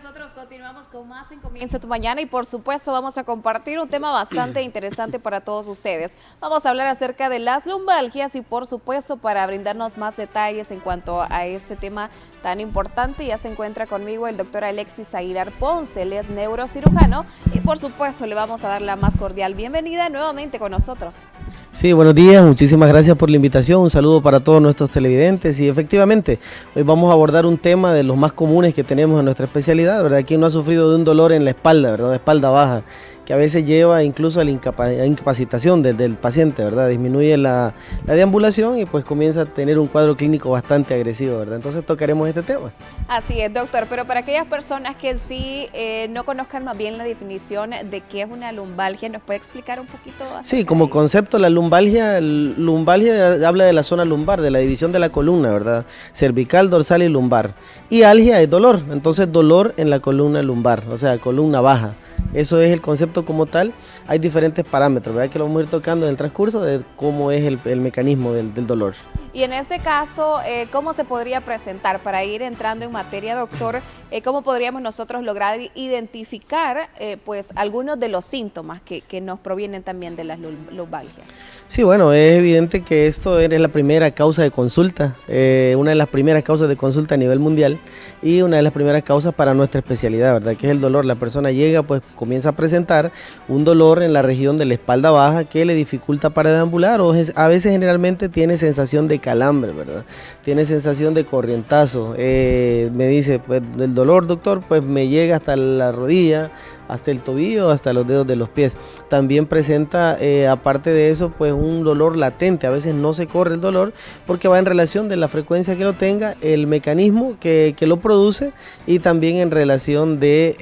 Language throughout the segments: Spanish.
nosotros continuamos con más en Comienza tu Mañana y por supuesto vamos a compartir un tema bastante interesante para todos ustedes. Vamos a hablar acerca de las lumbalgias y por supuesto para brindarnos más detalles en cuanto a este tema tan importante ya se encuentra conmigo el doctor Alexis Aguilar Ponce, él es neurocirujano y por supuesto le vamos a dar la más cordial bienvenida nuevamente con nosotros. Sí, buenos días, muchísimas gracias por la invitación, un saludo para todos nuestros televidentes y efectivamente hoy vamos a abordar un tema de los más comunes que tenemos en nuestra especialidad, ¿verdad? ¿Quién no ha sufrido de un dolor en la espalda, ¿verdad? De espalda baja, que a veces lleva incluso a la incapacitación del paciente, ¿verdad? Disminuye la deambulación y pues comienza a tener un cuadro clínico bastante agresivo, ¿verdad? Entonces tocaremos este tema. Así es, doctor, pero para aquellas personas que sí no conozcan más bien la definición de qué es una lumbalgia, ¿nos puede explicar un poquito? Sí, como concepto, la lumbalgia habla de la zona lumbar, de la división de la columna, ¿verdad? Cervical, dorsal y lumbar. Y algia es dolor, entonces dolor en la columna lumbar, o sea, columna baja. Eso es el concepto como tal. Hay diferentes parámetros, ¿verdad? Que lo vamos a ir tocando en el transcurso de cómo es el mecanismo del dolor. Y en este caso, ¿cómo se podría presentar? Para ir entrando en materia, doctor, ¿cómo podríamos nosotros lograr identificar pues algunos de los síntomas que nos provienen también de las lumbalgias? Sí, bueno, es evidente que esto es la primera causa de consulta, una de las primeras causas de consulta a nivel mundial y una de las primeras causas para nuestra especialidad, ¿verdad? Que es el dolor. La persona llega, pues comienza a presentar un dolor en la región de la espalda baja que le dificulta para deambular o a veces generalmente tiene sensación de calambre, ¿verdad? Tiene sensación de corrientazo. Me dice, pues el dolor, doctor, pues me llega hasta la rodilla, hasta el tobillo, hasta los dedos de los pies. También presenta, aparte de eso, pues un dolor latente. A veces no se corre el dolor porque va en relación de la frecuencia que lo tenga, el mecanismo que lo produce y también en relación de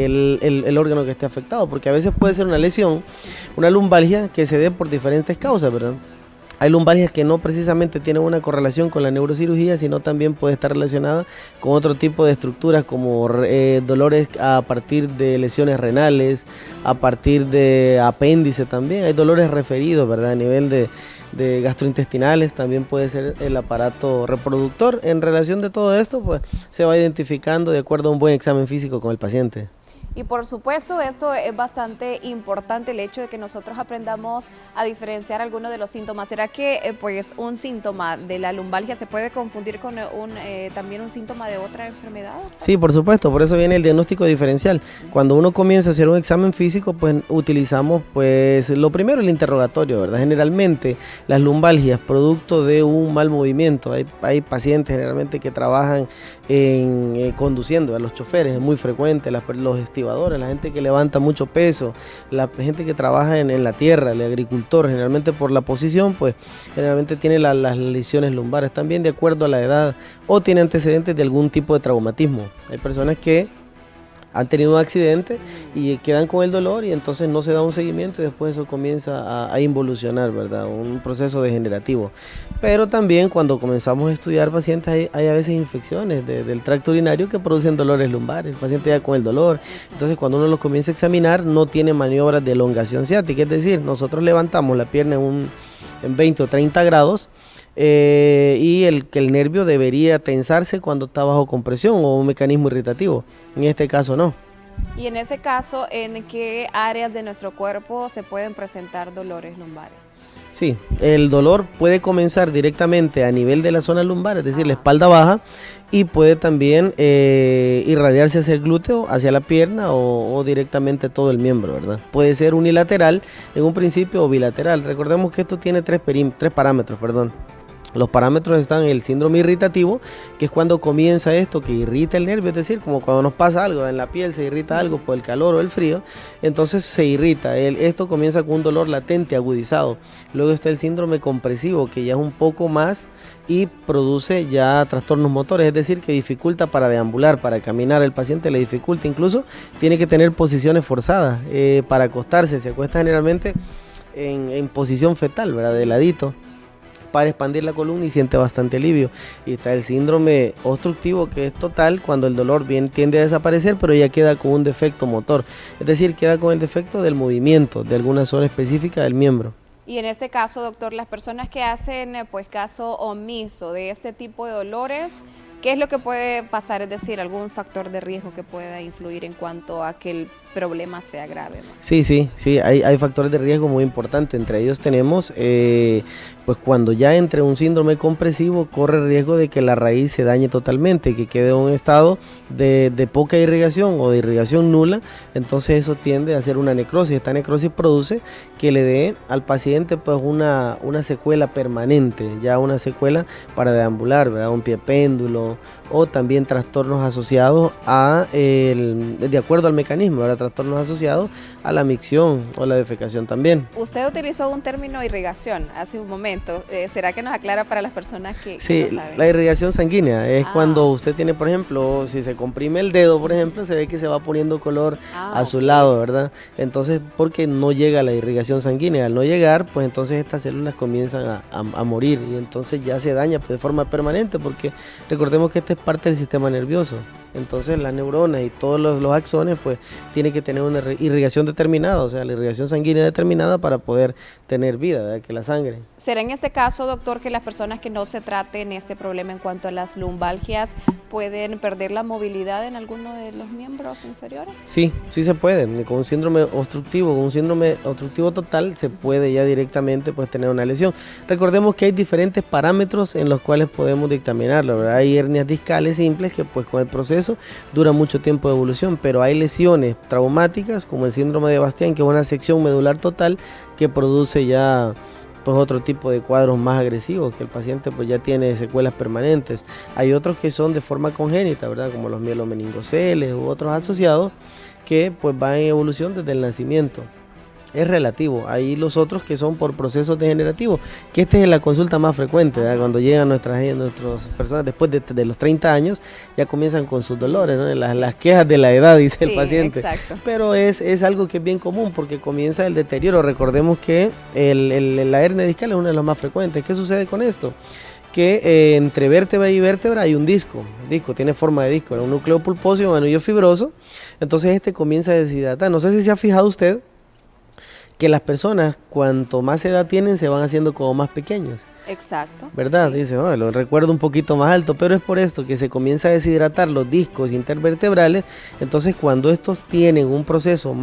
el órgano que esté afectado, porque a veces puede ser una lesión, una lumbalgia que se dé por diferentes causas, ¿verdad? Hay lumbalgias que no precisamente tienen una correlación con la neurocirugía, sino también puede estar relacionada con otro tipo de estructuras como dolores a partir de lesiones renales, a partir de apéndice también. Hay dolores referidos, ¿verdad? A nivel de gastrointestinales, también puede ser el aparato reproductor. En relación de todo esto, pues se va identificando de acuerdo a un buen examen físico con el paciente. Y por supuesto esto es bastante importante, el hecho de que nosotros aprendamos a diferenciar algunos de los síntomas. ¿Será que pues un síntoma de la lumbalgia se puede confundir con también un síntoma de otra enfermedad? Sí, por supuesto, por eso viene el diagnóstico diferencial. Cuando uno comienza a hacer un examen físico, pues utilizamos pues lo primero el interrogatorio, ¿verdad? Generalmente las lumbalgias producto de un mal movimiento. Hay pacientes generalmente que trabajan conduciendo, a los choferes, es muy frecuente, los estibadores, la gente que levanta mucho peso, la gente que trabaja en la tierra, el agricultor, generalmente por la posición, pues generalmente tiene las lesiones lumbares, también de acuerdo a la edad o tiene antecedentes de algún tipo de traumatismo. Hay personas que han tenido un accidente y quedan con el dolor y entonces no se da un seguimiento y después eso comienza a involucionar, ¿verdad? Un proceso degenerativo. Pero también cuando comenzamos a estudiar pacientes hay a veces infecciones del tracto urinario que producen dolores lumbares. El paciente ya con el dolor, entonces cuando uno los comienza a examinar no tiene maniobras de elongación ciática, es decir, nosotros levantamos la pierna en 20 o 30 grados y el nervio debería tensarse cuando está bajo compresión o un mecanismo irritativo. En este caso no. Y en este caso, ¿en qué áreas de nuestro cuerpo se pueden presentar dolores lumbares? Sí, el dolor puede comenzar directamente a nivel de la zona lumbar, es decir, la espalda baja, y puede también irradiarse hacia el glúteo, hacia la pierna o directamente todo el miembro, ¿verdad? Puede ser unilateral en un principio o bilateral. Recordemos que esto tiene tres parámetros, perdón. Los parámetros están en el síndrome irritativo, que es cuando comienza esto que irrita el nervio, es decir, como cuando nos pasa algo en la piel, se irrita algo por el calor o el frío, entonces se irrita. Esto comienza con un dolor latente, agudizado. Luego está el síndrome compresivo, que ya es un poco más y produce ya trastornos motores, es decir, que dificulta para deambular, para caminar, el paciente le dificulta, incluso tiene que tener posiciones forzadas para acostarse, se acuesta generalmente en posición fetal, ¿verdad? De ladito, para expandir la columna y siente bastante alivio. Y está el síndrome obstructivo, que es total, cuando el dolor bien tiende a desaparecer, pero ya queda con un defecto motor, es decir, queda con el defecto del movimiento de alguna zona específica del miembro. Y en este caso, doctor, las personas que hacen pues caso omiso de este tipo de dolores, ¿Qué es lo que puede pasar? Es decir, algún factor de riesgo que pueda influir en cuanto a que el problema sea grave, ¿no? Sí, hay factores de riesgo muy importantes. Entre ellos tenemos, pues cuando ya entre un síndrome compresivo, corre el riesgo de que la raíz se dañe totalmente, que quede en un estado de poca irrigación o de irrigación nula. Entonces eso tiende a ser una necrosis. Esta necrosis produce que le dé al paciente pues una secuela permanente, ya una secuela para deambular, ¿verdad? Un pie péndulo, o también trastornos asociados de acuerdo al mecanismo, ¿verdad? Trastornos asociados a la micción o la defecación también. Usted utilizó un término irrigación hace un momento. ¿Será que nos aclara para las personas que sí, no saben? La irrigación sanguínea es cuando usted tiene, por ejemplo, si se comprime el dedo, por ejemplo, se ve que se va poniendo color azulado, ¿verdad? Entonces, porque no llega la irrigación sanguínea. Al no llegar, pues entonces estas células comienzan a morir y entonces ya se daña pues, de forma permanente, porque recordemos que este es parte del sistema nervioso. Entonces las neuronas y todos los axones pues tienen que tener una irrigación determinada, o sea, la irrigación sanguínea determinada para poder tener vida, ¿verdad? Que la sangre. ¿Será en este caso, doctor, que las personas que no se traten este problema en cuanto a las lumbalgias pueden perder la movilidad en alguno de los miembros inferiores? Sí se puede. Con un síndrome obstructivo total se puede ya directamente pues tener una lesión. Recordemos que hay diferentes parámetros en los cuales podemos dictaminarlo, ¿verdad? Hay hernias discales simples que pues con el proceso dura mucho tiempo de evolución, pero hay lesiones traumáticas como el síndrome de Bastián, que es una sección medular total que produce ya pues otro tipo de cuadros más agresivos, que el paciente pues ya tiene secuelas permanentes. Hay otros que son de forma congénita, ¿verdad? Como los mielomeningoceles u otros asociados que pues van en evolución desde el nacimiento. Es relativo, hay los otros que son por procesos degenerativos, que esta es la consulta más frecuente, ¿verdad? Cuando llegan nuestras personas después de los 30 años, ya comienzan con sus dolores, ¿no? Las quejas de la edad, dice el paciente. Exacto. Pero es algo que es bien común porque comienza el deterioro. Recordemos que la hernia discal es una de las más frecuentes. ¿Qué sucede con esto? Que entre vértebra y vértebra hay un disco, tiene forma de disco, un núcleo pulposo y un anillo fibroso, entonces este comienza a deshidratar. No sé si se ha fijado usted que las personas cuanto más edad tienen se van haciendo como más pequeños. Exacto. ¿Verdad? Sí. Dice, lo recuerdo un poquito más alto, pero es por esto que se comienza a deshidratar los discos intervertebrales. Entonces cuando estos tienen un proceso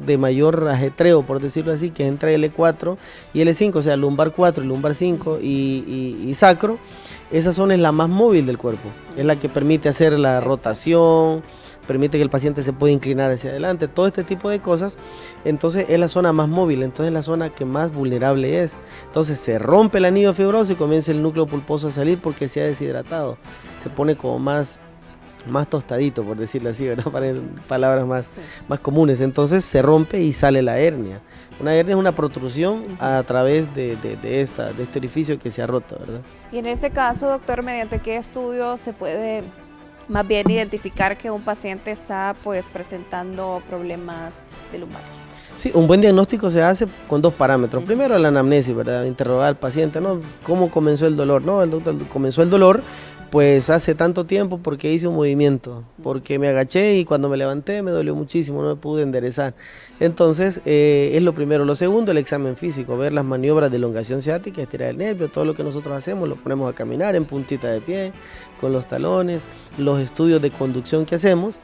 de mayor ajetreo, por decirlo así, que entra L4 y L5, o sea, lumbar 4 y lumbar 5 y sacro, esa zona es la más móvil del cuerpo, es la que permite hacer la rotación, permite que el paciente se pueda inclinar hacia adelante, todo este tipo de cosas. Entonces es la zona más móvil, entonces es la zona que más vulnerable es. Entonces se rompe el anillo fibroso y comienza el núcleo pulposo a salir porque se ha deshidratado, se pone como más tostadito, por decirlo así, ¿verdad? Para palabras más comunes. Entonces se rompe y sale la hernia. Una hernia es una protrusión a través de este orificio que se ha roto, ¿verdad? Y en este caso, doctor, ¿mediante qué estudio se puede más bien identificar que un paciente está pues presentando problemas de lumbalgia? Sí, un buen diagnóstico se hace con dos parámetros. Primero la anamnesis, ¿verdad? Interrogar al paciente, ¿no? ¿Cómo comenzó el dolor? No, el doctor comenzó el dolor pues hace tanto tiempo porque hice un movimiento, porque me agaché y cuando me levanté me dolió muchísimo, no me pude enderezar. Entonces es lo primero. Lo segundo, el examen físico, ver las maniobras de elongación ciática, estirar el nervio, todo lo que nosotros hacemos, lo ponemos a caminar en puntita de pie, con los talones, los estudios de conducción que hacemos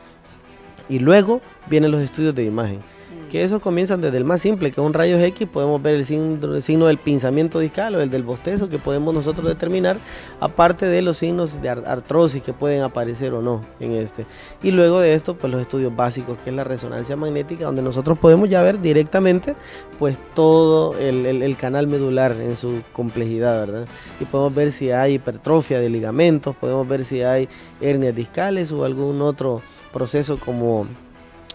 y luego vienen los estudios de imagen. Que esos comienzan desde el más simple, que es un rayos X, podemos ver el signo del pinzamiento discal o el del bostezo que podemos nosotros determinar, aparte de los signos de artrosis que pueden aparecer o no en este. Y luego de esto, pues los estudios básicos, que es la resonancia magnética, donde nosotros podemos ya ver directamente pues todo el canal medular en su complejidad, ¿verdad? Y podemos ver si hay hipertrofia de ligamentos, podemos ver si hay hernias discales o algún otro proceso como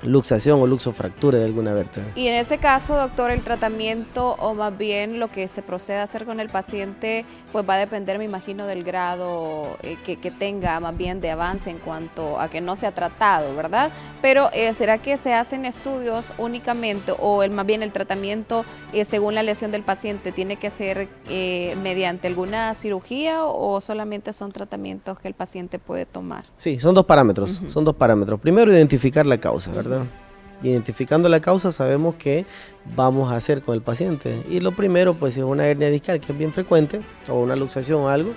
luxación o luxofractura de alguna vértebra. Y en este caso, doctor, el tratamiento o más bien lo que se procede a hacer con el paciente, pues va a depender, me imagino, del grado que tenga más bien de avance en cuanto a que no se ha tratado, ¿verdad? Pero ¿será que se hacen estudios únicamente o más bien el tratamiento según la lesión del paciente tiene que ser mediante alguna cirugía o solamente son tratamientos que el paciente puede tomar? Sí, son dos parámetros, Primero, identificar la causa, ¿verdad? Identificando la causa sabemos qué vamos a hacer con el paciente. Y lo primero, pues, es una hernia discal que es bien frecuente o una luxación o algo.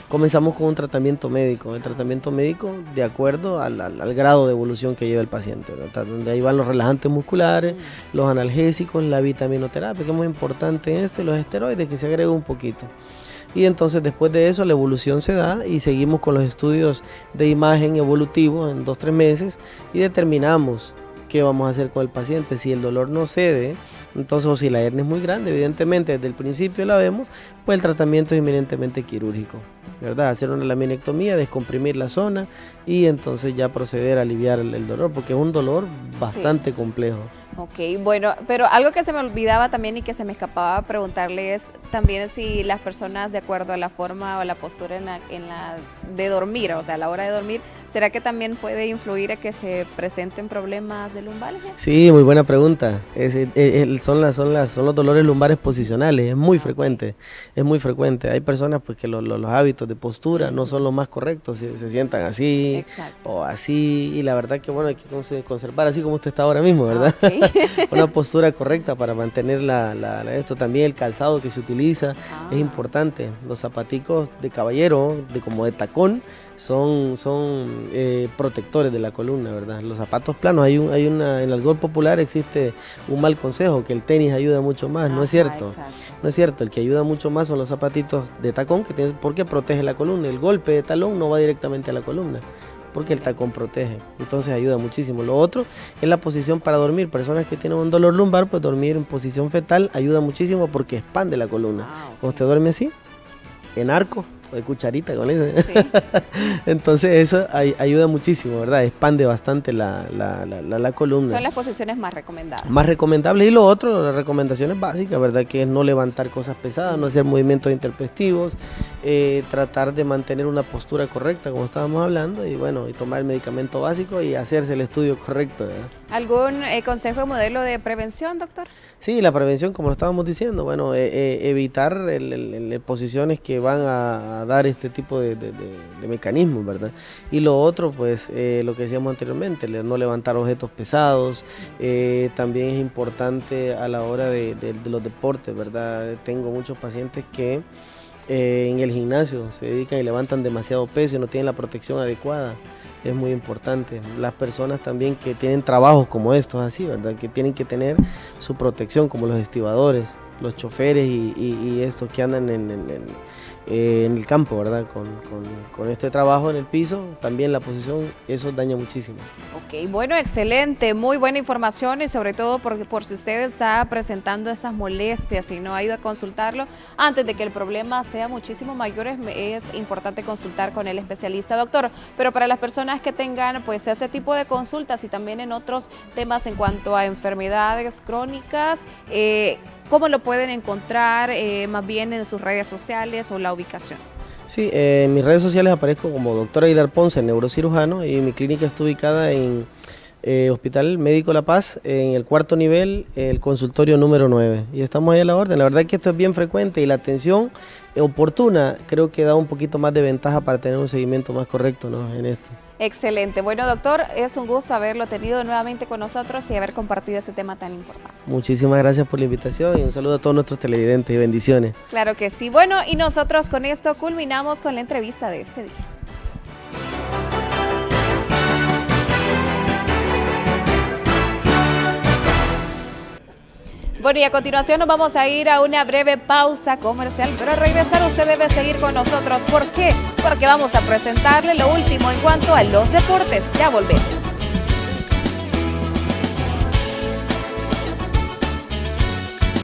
comenzamos con un tratamiento médico. El tratamiento médico de acuerdo al grado de evolución que lleva el paciente, ¿verdad? Donde ahí van los relajantes musculares, los analgésicos, la vitaminoterapia, que es muy importante en esto, y los esteroides, que se agrega un poquito. Y entonces después de eso la evolución se da y seguimos con los estudios de imagen evolutivo en 2-3 meses y determinamos qué vamos a hacer con el paciente. Si el dolor no cede, entonces, o si la hernia es muy grande, evidentemente desde el principio la vemos, pues el tratamiento es eminentemente quirúrgico, ¿verdad? Hacer una laminectomía, descomprimir la zona y entonces ya proceder a aliviar el dolor, porque es un dolor bastante complejo. Ok, bueno, pero algo que se me olvidaba también y que se me escapaba preguntarle es también si las personas, de acuerdo a la forma o la postura de dormir, o sea, a la hora de dormir, ¿será que también puede influir a que se presenten problemas de lumbalgia? Sí, muy buena pregunta. Son los dolores lumbares posicionales, es muy frecuente, es muy frecuente. Hay personas pues que los hábitos de postura no son los más correctos, se sientan así. Exacto. O así, y la verdad que bueno, hay que conservar así como usted está ahora mismo, ¿verdad? Okay. Una postura correcta para mantener esto. También el calzado que se utiliza es importante. Los zapaticos de caballero, como de tacón, son protectores de la columna, ¿verdad? Los zapatos planos, en el algor popular existe un mal consejo, que el tenis ayuda mucho más. No es cierto. No es cierto, el que ayuda mucho más son los zapatitos de tacón, porque protege la columna. El golpe de talón no va directamente a la columna, porque el tacón protege, entonces ayuda muchísimo. Lo otro es la posición para dormir. Personas que tienen un dolor lumbar, pues dormir en posición fetal ayuda muchísimo porque expande la columna. Cuando usted duerme así, en arco, o de cucharita con eso. Sí. Entonces eso ayuda muchísimo, ¿verdad? Expande bastante la columna. Son las posiciones más recomendables. Más recomendables. Y lo otro, las recomendaciones básicas, ¿verdad? Que es no levantar cosas pesadas, no hacer movimientos interpestivos, tratar de mantener una postura correcta, como estábamos hablando, y bueno, y tomar el medicamento básico y hacerse el estudio correcto, ¿verdad? ¿Algún consejo de modelo de prevención, doctor? Sí, la prevención, como lo estábamos diciendo, bueno, evitar posiciones que van a dar este tipo de mecanismos, ¿verdad? Y lo otro, pues, lo que decíamos anteriormente, no levantar objetos pesados. También es importante a la hora de los deportes, ¿verdad? Tengo muchos pacientes que en el gimnasio se dedican y levantan demasiado peso y no tienen la protección adecuada. Es muy importante. Las personas también que tienen trabajos como estos, así, ¿verdad? Que tienen que tener su protección, como los estibadores, los choferes y estos que andan en el campo, ¿verdad? Con este trabajo en el piso, también la posición, eso daña muchísimo. Ok, bueno, excelente, muy buena información y sobre todo porque por si usted está presentando esas molestias y no ha ido a consultarlo, antes de que el problema sea muchísimo mayor, es importante consultar con el especialista, doctor. Pero para las personas que tengan pues ese tipo de consultas y también en otros temas en cuanto a enfermedades crónicas, ¿cómo lo pueden encontrar más bien en sus redes sociales o la ubicación? Sí, en mis redes sociales aparezco como Dr. Aguilar Ponce, neurocirujano, y mi clínica está ubicada en Hospital Médico La Paz, en el 4º nivel, el consultorio número 9. Y estamos ahí a la orden. La verdad es que esto es bien frecuente y la atención oportuna creo que da un poquito más de ventaja para tener un seguimiento más correcto, ¿no?, en esto. Excelente. Bueno, doctor, es un gusto haberlo tenido nuevamente con nosotros y haber compartido ese tema tan importante. Muchísimas gracias por la invitación y un saludo a todos nuestros televidentes y bendiciones. Claro que sí. Bueno, y nosotros con esto culminamos con la entrevista de este día. Bueno, y a continuación nos vamos a ir a una breve pausa comercial, pero al regresar usted debe seguir con nosotros. ¿Por qué? Porque vamos a presentarle lo último en cuanto a los deportes. Ya volvemos.